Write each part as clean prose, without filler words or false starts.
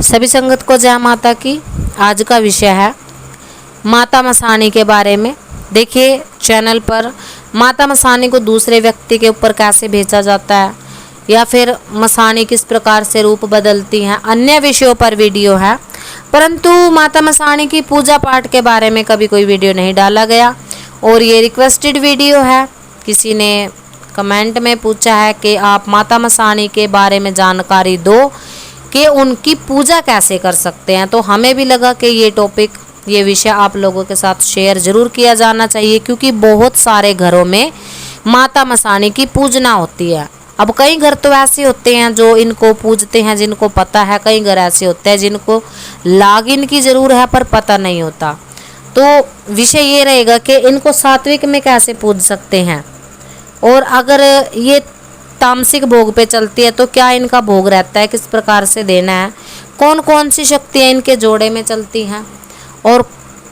सभी संगत को जय माता की। आज का विषय है माता मसानी के बारे में। देखिए, चैनल पर माता मसानी को दूसरे व्यक्ति के ऊपर कैसे भेजा जाता है या फिर मसानी किस प्रकार से रूप बदलती हैं, अन्य विषयों पर वीडियो है, परंतु माता मसानी की पूजा पाठ के बारे में कभी कोई वीडियो नहीं डाला गया। और ये रिक्वेस्टेड वीडियो है। किसी ने कमेंट में पूछा है कि आप माता मसानी के बारे में जानकारी दो कि उनकी पूजा कैसे कर सकते हैं। तो हमें भी लगा कि ये विषय आप लोगों के साथ शेयर जरूर किया जाना चाहिए, क्योंकि बहुत सारे घरों में माता मसानी की पूजना होती है। अब कई घर तो ऐसे होते हैं जो इनको पूजते हैं, जिनको पता है। कई घर ऐसे होते हैं जिनको लागिन की जरूर है पर पता नहीं होता। तो विषय ये रहेगा कि इनको सात्विक में कैसे पूज सकते हैं, और अगर ये तामसिक भोग पे चलती है तो क्या इनका भोग रहता है, किस प्रकार से देना है, कौन कौन सी शक्तियाँ इनके जोड़े में चलती हैं, और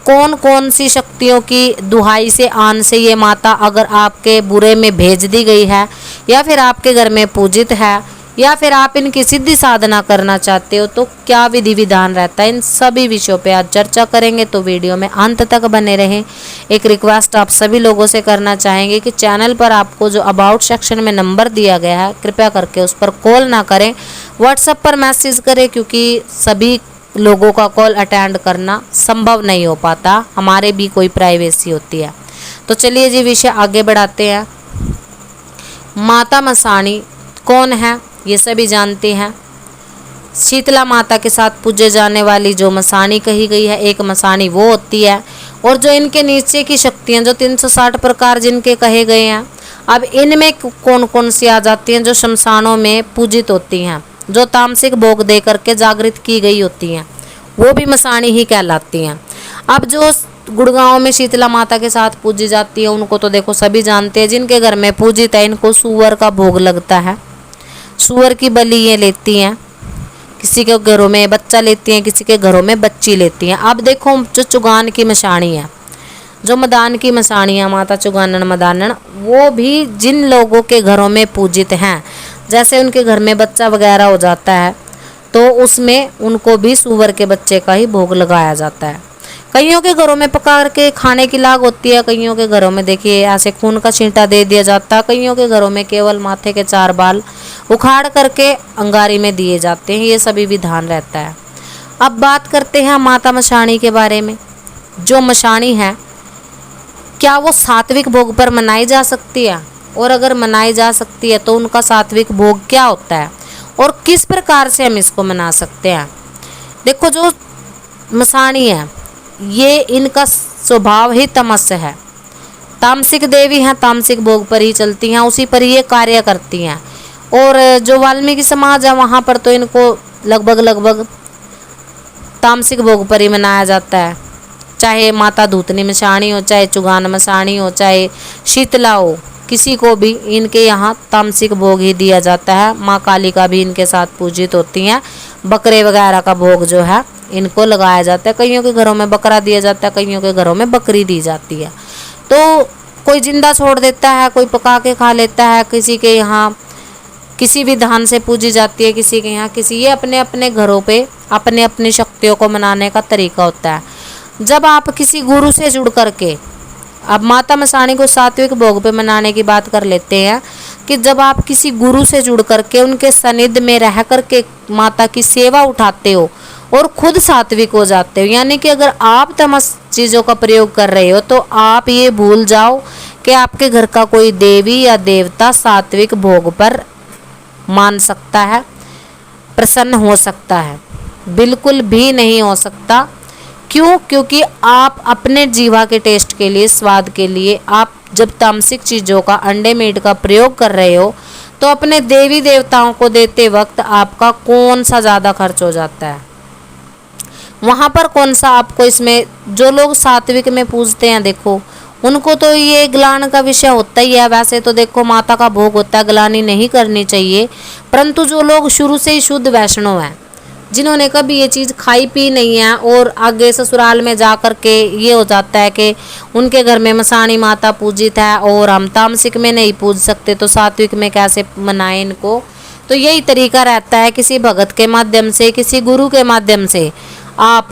कौन कौन सी शक्तियों की दुहाई से आन से ये माता अगर आपके बुरे में भेज दी गई है या फिर आपके घर में पूजित है या फिर आप इनकी सिद्धि साधना करना चाहते हो तो क्या विधि विधान रहता है, इन सभी विषयों पे आज चर्चा करेंगे। तो वीडियो में अंत तक बने रहें। एक रिक्वेस्ट आप सभी लोगों से करना चाहेंगे कि चैनल पर आपको जो अबाउट सेक्शन में नंबर दिया गया है, कृपया करके उस पर कॉल ना करें, व्हाट्सएप पर मैसेज करें, क्योंकि सभी लोगों का कॉल अटेंड करना संभव नहीं हो पाता, हमारे भी कोई प्राइवेसी होती है। तो चलिए जी, विषय आगे बढ़ाते हैं। माता मसानी कौन है ये सभी जानते हैं। शीतला माता के साथ पूजे जाने वाली जो मसानी कही गई है, एक मसानी वो होती है, और जो इनके नीचे की शक्तियाँ जो 360 प्रकार जिनके कहे गए हैं, अब इनमें कौन कौन सी आ जाती हैं जो शमशानों में पूजित होती हैं, जो तामसिक भोग दे करके जागृत की गई होती हैं, वो भी मसानी ही कहलाती हैं। अब जो गुड़गांव में शीतला माता के साथ पूजी जाती है उनको तो देखो सभी जानते हैं। जिनके घर में पूजित है इनको सुअर का भोग लगता है, सुअर की बलि ये लेती हैं। किसी के घरों में बच्चा लेती हैं, किसी के घरों में बच्ची लेती हैं। अब देखो, जो चुगान की मसानी है, जो मदान की मसानी है, माता चुगानन मदानन, वो भी जिन लोगों के घरों में पूजित हैं, जैसे उनके घर में बच्चा वगैरह हो जाता है तो उसमें उनको भी सुअर के बच्चे का ही भोग लगाया जाता है। कईयों के घरों में पका के खाने की लाग होती है, कईयों के घरों में देखिए ऐसे खून का छींटा दे दिया जाता है, कईयों के घरों में केवल माथे के 4 बाल उखाड़ करके अंगारी में दिए जाते हैं। ये सभी विधान रहता है। अब बात करते हैं माता मसानी के बारे में। जो मसानी है, क्या वो सात्विक भोग पर मनाई जा सकती है, और अगर मनाई जा सकती है तो उनका सात्विक भोग क्या होता है और किस प्रकार से हम इसको मना सकते हैं। देखो, जो मसानी है ये इनका स्वभाव ही तमस्य है, तामसिक देवी हैं, तामसिक भोग पर ही चलती हैं, उसी पर ये कार्य करती हैं। और जो वाल्मीकि समाज है वहाँ पर तो इनको लगभग तामसिक भोग पर ही मनाया जाता है। चाहे माता धूतनी मसानी हो, चाहे चुगान मसानी हो, चाहे शीतला हो, किसी को भी इनके यहाँ तामसिक भोग ही दिया जाता है। माँ काली का भी इनके साथ पूजित होती हैं। बकरे वगैरह का भोग जो है इनको लगाया जाता है। कईयों के घरों में बकरा दिया जाता है, कईयों के घरों में बकरी दी जाती है। तो कोई जिंदा छोड़ देता है, कोई पका के खा लेता है, किसी के यहाँ किसी विधान से पूजी जाती है, किसी के यहाँ किसी, ये अपने अपने घरों पे अपने अपनी शक्तियों को मनाने का तरीका होता है। जब आप किसी गुरु से जुड़ करके, अब माता मसानी को सात्विक भोग पे मनाने की बात कर लेते हैं, कि जब आप किसी गुरु से जुड़ करके उनके सानिध्य में रह करके माता की सेवा उठाते हो और खुद सात्विक हो जाते हो, यानी कि अगर आप तमस चीज़ों का प्रयोग कर रहे हो तो आप ये भूल जाओ कि आपके घर का कोई देवी या देवता सात्विक भोग पर मान सकता है, प्रसन्न हो सकता है। बिल्कुल भी नहीं हो सकता। क्यों? क्योंकि आप अपने जीवा के टेस्ट के लिए, स्वाद के लिए, आप जब तामसिक चीज़ों का, अंडे मीट का प्रयोग कर रहे हो तो अपने देवी देवताओं को देते वक्त आपका कौन सा ज़्यादा खर्च हो जाता है, वहाँ पर कौन सा आपको, इसमें जो लोग सात्विक में पूजते हैं देखो उनको तो ये ग्लान का विषय होता ही है। वैसे तो देखो माता का भोग होता है, ग्लानि नहीं करनी चाहिए, परंतु जो लोग शुरू से ही शुद्ध वैष्णव हैं, जिन्होंने कभी ये चीज़ खाई पी नहीं है, और आगे ससुराल में जा कर के ये हो जाता है कि उनके घर में मसानी माता पूजित है और हम तामसिक में नहीं पूज सकते तो सात्विक में कैसे मनाएं इनको, तो यही तरीका रहता है, किसी भगत के माध्यम से, किसी गुरु के माध्यम से आप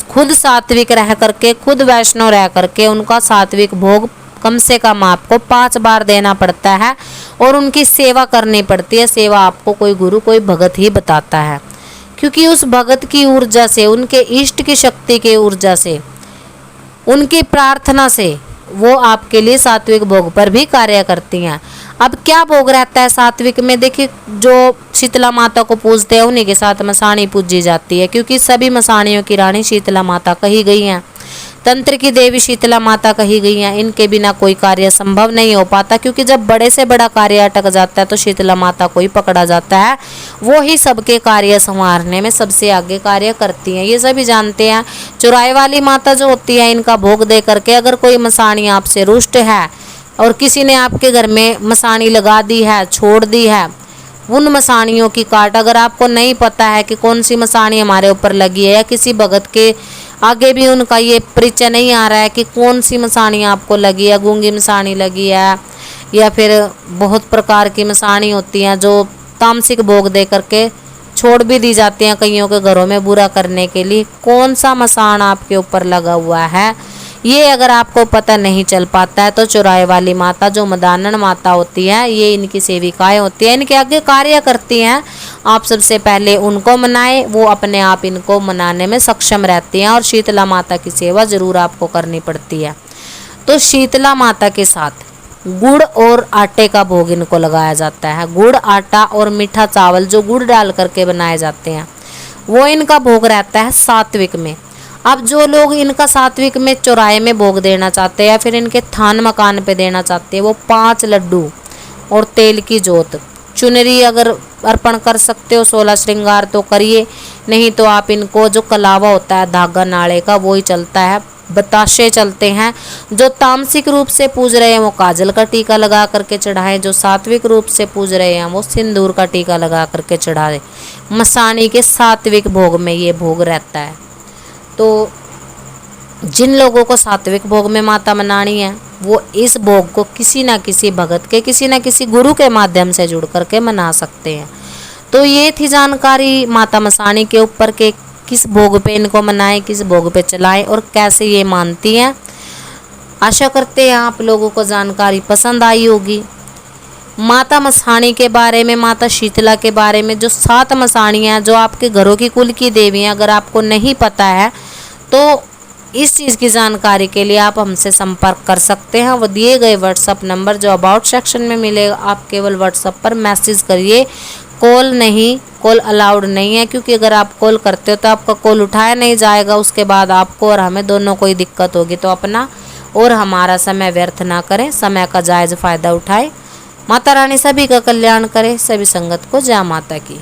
खुद सात्विक रह करके, खुद वैष्णव रह करके उनका सात्विक भोग कम से कम आपको 5 बार देना पड़ता है और उनकी सेवा करनी पड़ती है। सेवा आपको कोई गुरु, कोई भगत ही बताता है, क्योंकि उस भगत की ऊर्जा से, उनके इष्ट की शक्ति के ऊर्जा से, उनकी प्रार्थना से वो आपके लिए सात्विक भोग पर भी कार्य करती हैं। अब क्या भोग रहता है सात्विक में? देखिए, जो शीतला माता को पूजते हैं उन्हीं के साथ मसाणी पूजी जाती है, क्योंकि सभी मसाणियों की रानी शीतला माता कही गई हैं, तंत्र की देवी शीतला माता कही गई हैं। इनके बिना कोई कार्य संभव नहीं हो पाता, क्योंकि जब बड़े से बड़ा कार्य अटक जाता है तो शीतला माता को ही पकड़ा जाता है। वो ही सबके कार्य संवारने में सबसे आगे कार्य करती हैं, ये सभी जानते हैं। चुराई वाली माता जो होती है, इनका भोग दे करके अगर कोई मसाणी आपसे रुष्ट है और किसी ने आपके घर में मसाणी लगा दी है, छोड़ दी है, उन मसाणियों की काट, अगर आपको नहीं पता है कि कौन सी मसाणी हमारे ऊपर लगी है, या किसी भगत के आगे भी उनका ये परिचय नहीं आ रहा है कि कौन सी मसाणी आपको लगी है, गूंगी मसाणी लगी है, या फिर बहुत प्रकार की मसाणी होती हैं जो तामसिक भोग दे करके छोड़ भी दी जाती हैं कईयों के घरों में बुरा करने के लिए, कौन सा मसान आपके ऊपर लगा हुआ है, ये अगर आपको पता नहीं चल पाता है तो चुराए वाली माता, जो मदानन माता होती है, ये इनकी सेविकाएं होती हैं, इनके आगे कार्य करती हैं। आप सबसे पहले उनको मनाएं, वो अपने आप इनको मनाने में सक्षम रहती हैं, और शीतला माता की सेवा जरूर आपको करनी पड़ती है। तो शीतला माता के साथ गुड़ और आटे का भोग इनको लगाया जाता है। गुड़, आटा और मीठा चावल जो गुड़ डाल करके बनाए जाते हैं, वो इनका भोग रहता है सात्विक में। अब जो लोग इनका सात्विक में चौराहे में भोग देना चाहते हैं या फिर इनके थान मकान पे देना चाहते हैं, वो 5 लड्डू और तेल की जोत, चुनरी अगर अर्पण कर सकते हो, 16 श्रृंगार तो करिए, नहीं तो आप इनको जो कलावा होता है धागा नाड़े का, वो ही चलता है, बताशे चलते हैं। जो तामसिक रूप से पूज रहे हैं वो काजल का टीका लगा करके चढ़ाएं, जो सात्विक रूप से पूज रहे हैं वो सिंदूर का टीका लगा करके चढ़ाएं। मसाणी के सात्विक भोग में ये भोग रहता है। तो जिन लोगों को सात्विक भोग में माता मनानी है, वो इस भोग को किसी ना किसी भगत के, किसी ना किसी गुरु के माध्यम से जुड़ करके मना सकते हैं। तो ये थी जानकारी माता मसाणी के ऊपर के किस भोग पे इनको मनाएं, किस भोग पे चलाएं और कैसे ये मानती हैं। आशा करते हैं आप लोगों को जानकारी पसंद आई होगी। माता मसाणी के बारे में, माता शीतला के बारे में, जो 7 मसाणियाँ जो आपके घरों की कुल की देवी हैं, अगर आपको नहीं पता है तो इस चीज़ की जानकारी के लिए आप हमसे संपर्क कर सकते हैं। वो दिए गए व्हाट्सअप नंबर जो अबाउट सेक्शन में मिलेगा, आप केवल व्हाट्सअप पर मैसेज करिए, कॉल नहीं, कॉल अलाउड नहीं है, क्योंकि अगर आप कॉल करते हो तो आपका कॉल उठाया नहीं जाएगा, उसके बाद आपको और हमें दोनों को ही दिक्कत होगी। तो अपना और हमारा समय व्यर्थ ना करें, समय का जायज़ फ़ायदा उठाएं। माता रानी सभी का कल्याण करे। सभी संगत को जय माता की।